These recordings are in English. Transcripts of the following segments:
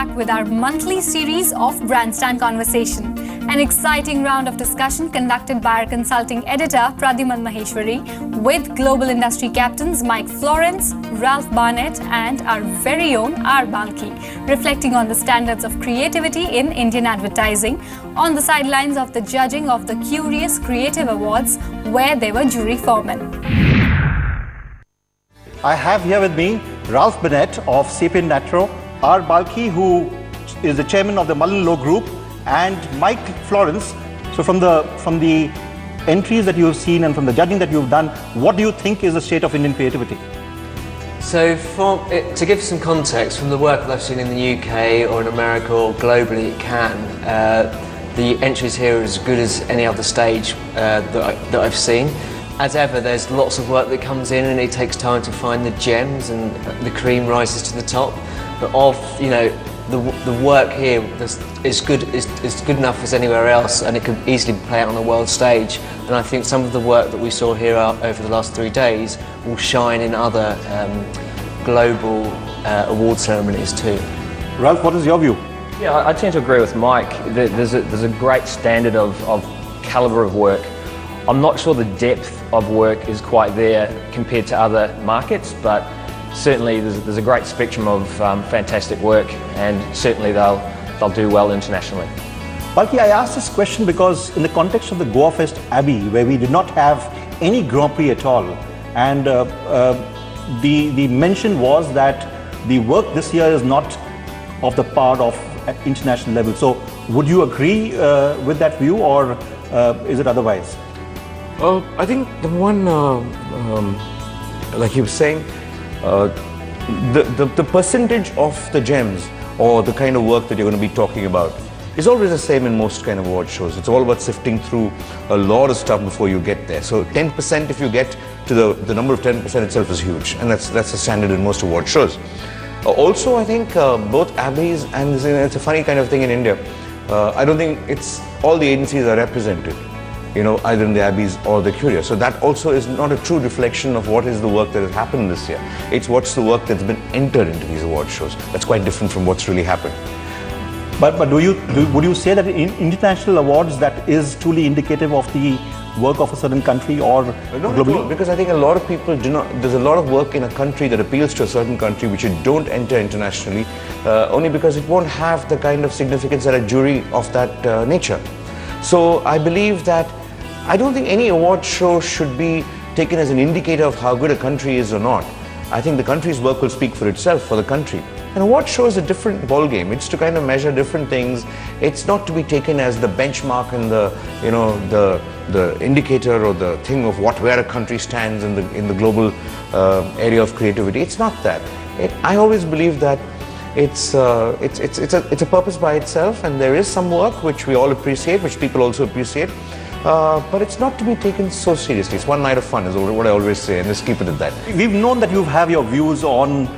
back with our monthly series of Grandstand Conversation, an exciting round of discussion conducted by our consulting editor Pradyuman Maheshwari with global industry captains Mike Florence, Ralph Barnett and our very own R. Balki, reflecting on the standards of creativity in Indian advertising on the sidelines of the judging of the Curious Creative Awards where they were jury foremen. I have here with me Ralph Barnett of Sapient Natro, R. Balki, who is the chairman of the Mullen Lowe Group, and Mike Florence. So from the entries that you've seen and from the judging that you've done, what do you think is the state of Indian creativity? So to give some context, from the work that I've seen in the UK or in America or globally the entries here are as good as any other stage that I've seen. As ever, there's lots of work that comes in and it takes time to find the gems and the cream rises to the top. But the work here is good enough as anywhere else, and it could easily play out on a world stage. And I think some of the work that we saw here over the last 3 days will shine in other global award ceremonies too. Ralph, what is your view? Yeah, I tend to agree with Mike. There's a great standard of calibre of work. I'm not sure the depth of work is quite there compared to other markets, but certainly there's a great spectrum of fantastic work, and certainly they'll do well internationally. Balki, I asked this question because in the context of the Goa Fest Abbey, where we did not have any Grand Prix at all, and the mention was that the work this year is not of the part of international level. So would you agree with that view, or is it otherwise? I think the one, like you were saying, the percentage of the gems or the kind of work that you're going to be talking about is always the same in most kind of award shows. It's all about sifting through a lot of stuff before you get there. So 10%, if you get to the number of 10% itself is huge, and that's the standard in most award shows. Also, I think both Abbeys, and it's a funny kind of thing in India, I don't think it's all the agencies are represented, either in the Abbeys or the Curious. So that also is not a true reflection of what is the work that has happened this year. It's what's the work that's been entered into these award shows. That's quite different from what's really happened. But would you say that in international awards that is truly indicative of the work of a certain country or globally? Because I think a lot of people do not. There's a lot of work in a country that appeals to a certain country which you don't enter internationally, only because it won't have the kind of significance that a jury of that nature. So I believe that I don't think any award show should be taken as an indicator of how good a country is or not. I think the country's work will speak for itself, for the country. An award show is a different ball game. It's to kind of measure different things. It's not to be taken as the benchmark and the indicator or the thing of where a country stands in the global area of creativity. It's not that. I always believe that it's a purpose by itself, and there is some work which we all appreciate, which people also appreciate. But it's not to be taken so seriously. It's one night of fun is what I always say, and just keep it at that. We've known that you have your views on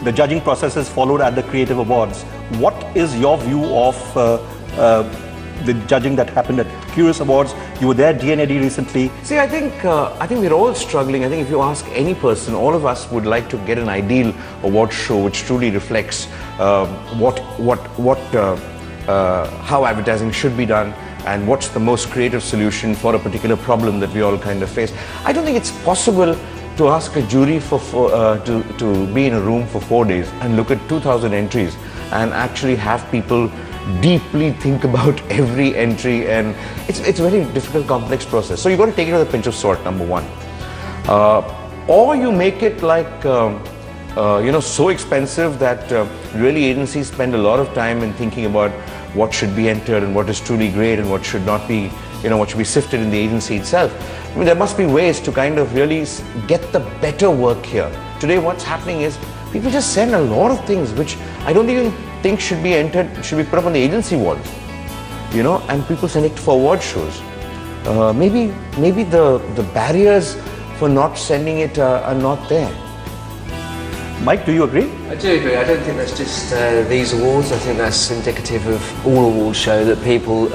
the judging processes followed at the Creative Awards. What is your view of the judging that happened at Curious Awards? You were there at DNAD recently. See, I think we're all struggling. I think if you ask any person, all of us would like to get an ideal award show which truly reflects how advertising should be done, and what's the most creative solution for a particular problem that we all kind of face. I don't think it's possible to ask a jury to be in a room for 4 days and look at 2,000 entries and actually have people deeply think about every entry, and it's a very difficult, complex process. So you've got to take it with a pinch of salt, number one. Or you make it like so expensive that really agencies spend a lot of time in thinking about what should be entered and what is truly great and what should not be, what should be sifted in the agency itself. I mean, there must be ways to kind of really get the better work here. Today what's happening is people just send a lot of things which I don't even think should be entered, should be put up on the agency walls, and people send it for award shows. Maybe the barriers for not sending it are not there. Mike, do you agree? I do agree. I don't think that's just these awards. I think that's indicative of all awards show that people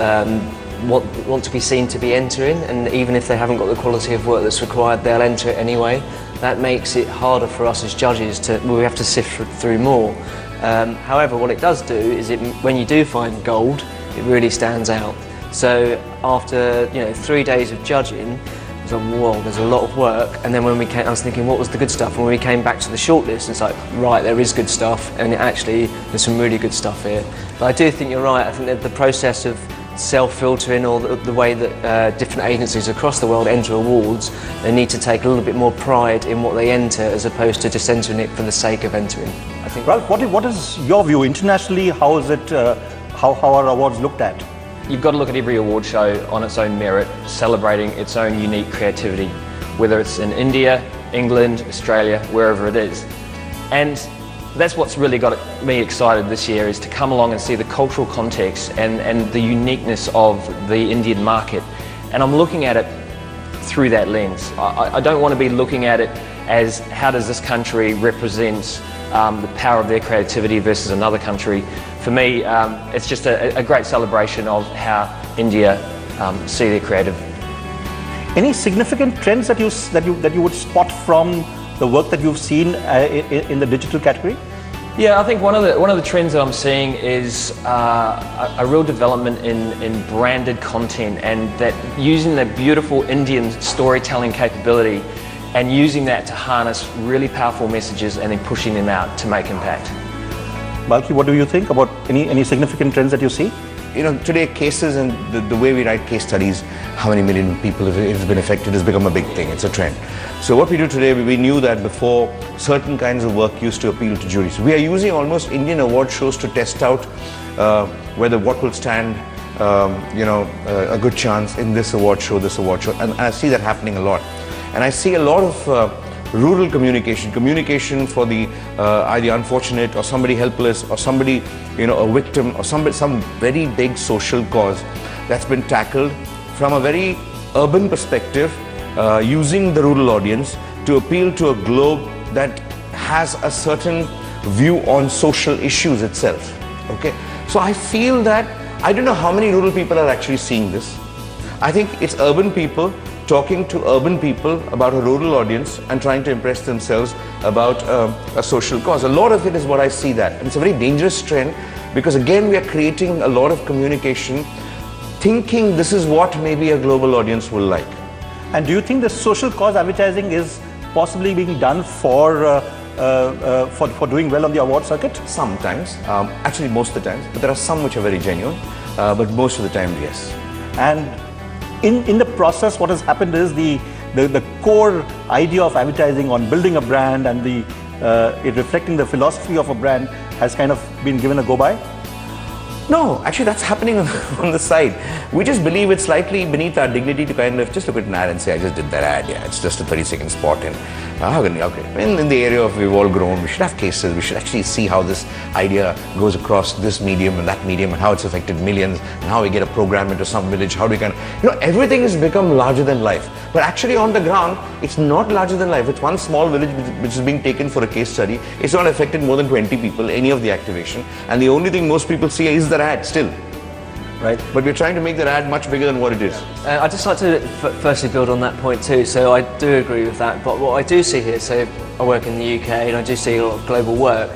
want to be seen to be entering, and even if they haven't got the quality of work that's required, they'll enter it anyway. That makes it harder for us as judges we have to sift through more. However, what it does do is when you do find gold, it really stands out. So after 3 days of judging, I was like, whoa, there's a lot of work. And then when we came, I was thinking, what was the good stuff? And when we came back to the shortlist, it's like, right, there is good stuff, and actually there's some really good stuff here. But I do think you're right. I think that the process of self-filtering, or the way that different agencies across the world enter awards, they need to take a little bit more pride in what they enter as opposed to just entering it for the sake of entering. I think. Ralph, what is your view internationally? How is it? How are awards looked at? You've got to look at every award show on its own merit, celebrating its own unique creativity, whether it's in India, England, Australia, wherever it is. And that's what's really got me excited this year, is to come along and see the cultural context and the uniqueness of the Indian market. And I'm looking at it through that lens. I don't want to be looking at it as how does this country represent the power of their creativity versus another country. For me, it's just a great celebration of how India see their creative. Any significant trends that you would spot from the work that you've seen in the digital category? Yeah, I think one of the trends that I'm seeing is a real development in branded content, and that using that beautiful Indian storytelling capability and using that to harness really powerful messages and then pushing them out to make impact. Balki, what do you think about any significant trends that you see? Today cases and the way we write case studies, how many million people have been affected, has become a big thing. It's a trend. So what we do today, we knew that before, certain kinds of work used to appeal to juries. We are using almost Indian award shows to test out whether what will stand a good chance in this award show, and I see that happening a lot. And I see a lot of rural communication for the either unfortunate or somebody helpless or somebody, a victim or some very big social cause that's been tackled from a very urban perspective, using the rural audience to appeal to a globe that has a certain view on social issues itself. Okay, so I feel that I don't know how many rural people are actually seeing this. I think it's urban people talking to urban people about a rural audience and trying to impress themselves about a social cause. A lot of it is what I see that. And it's a very dangerous trend, because again we are creating a lot of communication thinking this is what maybe a global audience will like. And do you think the social cause advertising is possibly being done for doing well on the award circuit? Sometimes, actually most of the times, but there are some which are very genuine, but most of the time, yes. And in the process, what has happened is the core idea of advertising on building a brand and it reflecting the philosophy of a brand has kind of been given a go by? No, actually that's happening on the side. We just believe it's slightly beneath our dignity to kind of just look at an ad and say, I just did that ad, yeah, it's just a 30-second spot. And how can we, okay, in the area of we've all grown, we should have cases, we should actually see how this idea goes across this medium and that medium and how it's affected millions and how we get a program into some village, how do we kind of, everything has become larger than life. But actually on the ground, it's not larger than life. It's one small village which is being taken for a case study. It's not affected more than 20 people, any of the activation. And the only thing most people see is the ad still, right? But we're trying to make that ad much bigger than what it is. I'd just like to firstly build on that point too. So I do agree with that, but what I do see here, so I work in the UK and I do see a lot of global work.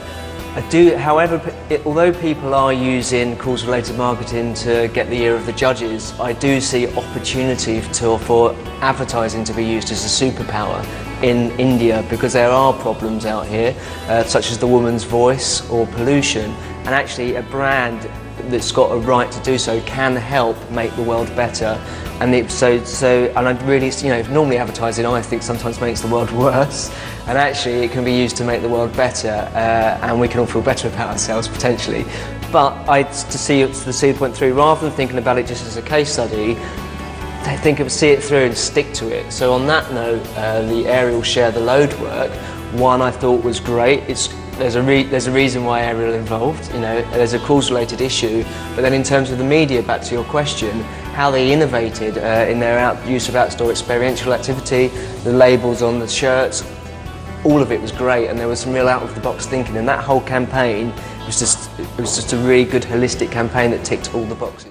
However, although people are using cause-related marketing to get the ear of the judges, I do see opportunity for advertising to be used as a superpower in India, because there are problems out here, such as the woman's voice or pollution, and actually a brand that's got a right to do so can help make the world better. And and I really, normally advertising I think sometimes makes the world worse, and actually it can be used to make the world better, and we can all feel better about ourselves potentially. But to see the point through, rather than thinking about it just as a case study, see it through and stick to it. So on that note, the aerial share the load work, one I thought was great. There's a reason why Ariel involved, there's a cause-related issue, but then in terms of the media, back to your question, how they innovated in their use of outdoor experiential activity, the labels on the shirts, all of it was great, and there was some real out-of-the-box thinking, and that whole campaign was just a really good holistic campaign that ticked all the boxes.